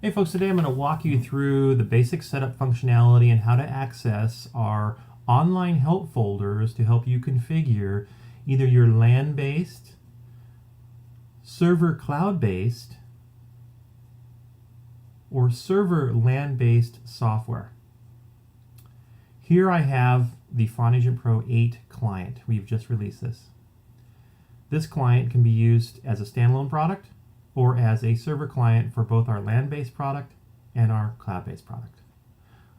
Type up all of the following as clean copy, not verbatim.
Hey folks, today I'm going to walk you through the basic setup functionality and how to access our online help folders to help you configure either your LAN-based, server cloud-based, or server LAN-based software. Here I have the FontAgent Pro 8 client. We've just released this. This client can be used as a standalone product or as a server client for both our LAN-based product and our cloud-based product.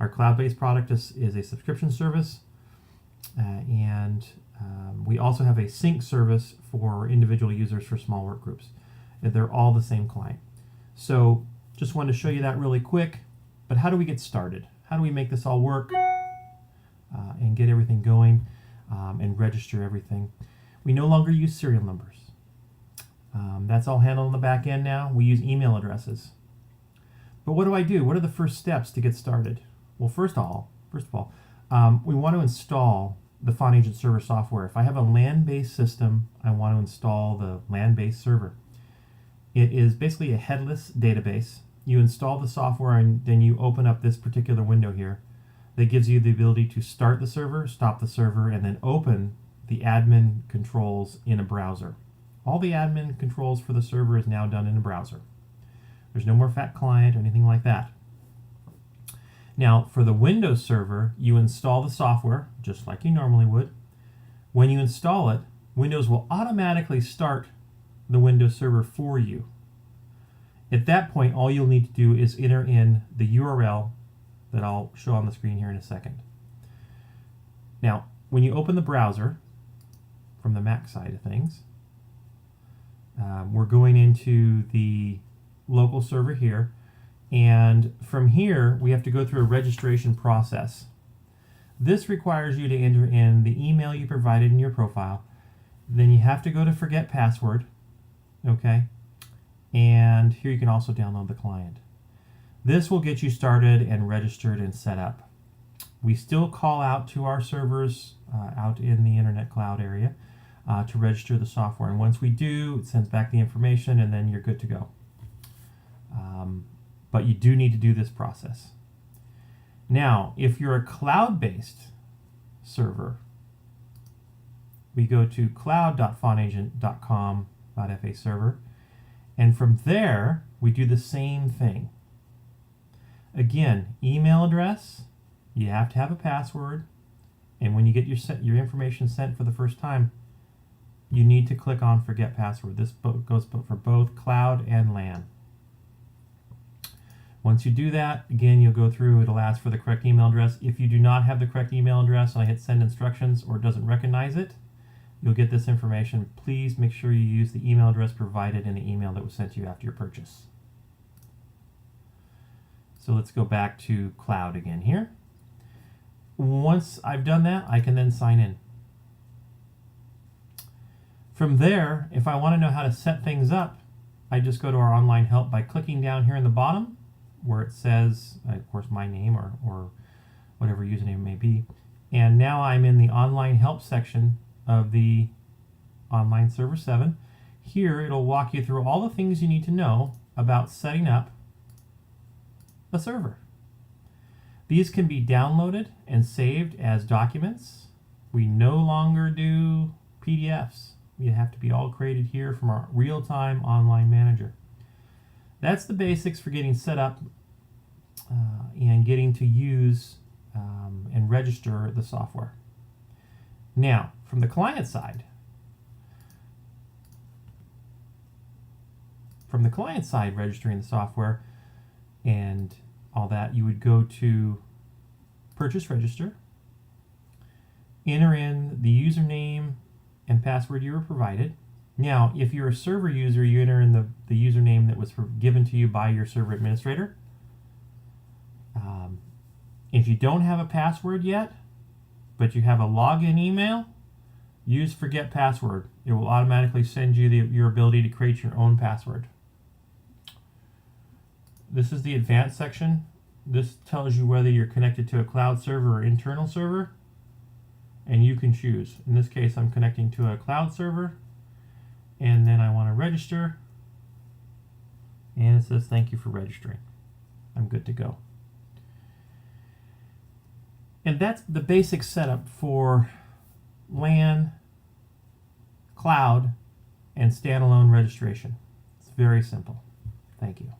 Our cloud-based product is a subscription service, and we also have a sync service for individual users for small work groups. They're all the same client. So just wanted to show you that really quick, but how do we get started? How do we make this all work and get everything going and register everything? We no longer use serial numbers. That's all handled on the back end now. We use email addresses. But what do I do? What are the first steps to get started? Well, first of all, we want to install the FontAgent Server software. If I have a LAN-based system, I want to install the LAN-based server. It is basically a headless database. You install the software and then you open up this particular window here that gives you the ability to start the server, stop the server, and then open the admin controls in a browser. All the admin controls for the server is now done in a browser. There's no more fat client or anything like that. Now, for the Windows server, you install the software just like you normally would. When you install it, Windows will automatically start the Windows server for you. At that point, all you'll need to do is enter in the URL that I'll show on the screen here in a second. Now, when you open the browser from the Mac side of things, we're going into the local server here, and from here we have to go through a registration process. This requires you to enter in the email you provided in your profile. Then you have to go to forget password, okay? And here you can also download the client. This will get you started and registered and set up. We still call out to our servers out in the internet cloud area to register the software, and once we do, it sends back the information and then you're good to go. But you do need to do this process. Now, if you're a cloud-based server, we go to cloud.fontagent.com.fa server, and from there we do the same thing. Again, email address, you have to have a password, and when you get your information sent for the first time, you need to click on Forget Password. This goes for both cloud and LAN. Once you do that, again, you'll go through, it'll ask for the correct email address. If you do not have the correct email address and I hit Send Instructions or it doesn't recognize it, you'll get this information. Please make sure you use the email address provided in the email that was sent to you after your purchase. So let's go back to Cloud again here. Once I've done that, I can then sign in. From there, if I want to know how to set things up, I just go to our online help by clicking down here in the bottom where it says, of course, my name or whatever username it may be. And now I'm in the online help section of the Online Server 7. Here it'll walk you through all the things you need to know about setting up a server. These can be downloaded and saved as documents. We no longer do PDFs. You have to be all created here from our real-time online manager. That's the basics for getting set up and getting to use and register the software. Now, from the client side, registering the software and all that, you would go to Purchase Register, enter in the username and password you were provided. Now, if you're a server user, you enter in the username that was given to you by your server administrator. If you don't have a password yet, but you have a login email, use Forget Password. It will automatically send you your ability to create your own password. This is the advanced section. This tells you whether you're connected to a cloud server or internal server, and you can choose. In this case, I'm connecting to a cloud server, and then I want to register, and it says thank you for registering. I'm good to go. And that's the basic setup for LAN, cloud, and standalone registration. It's very simple. Thank you.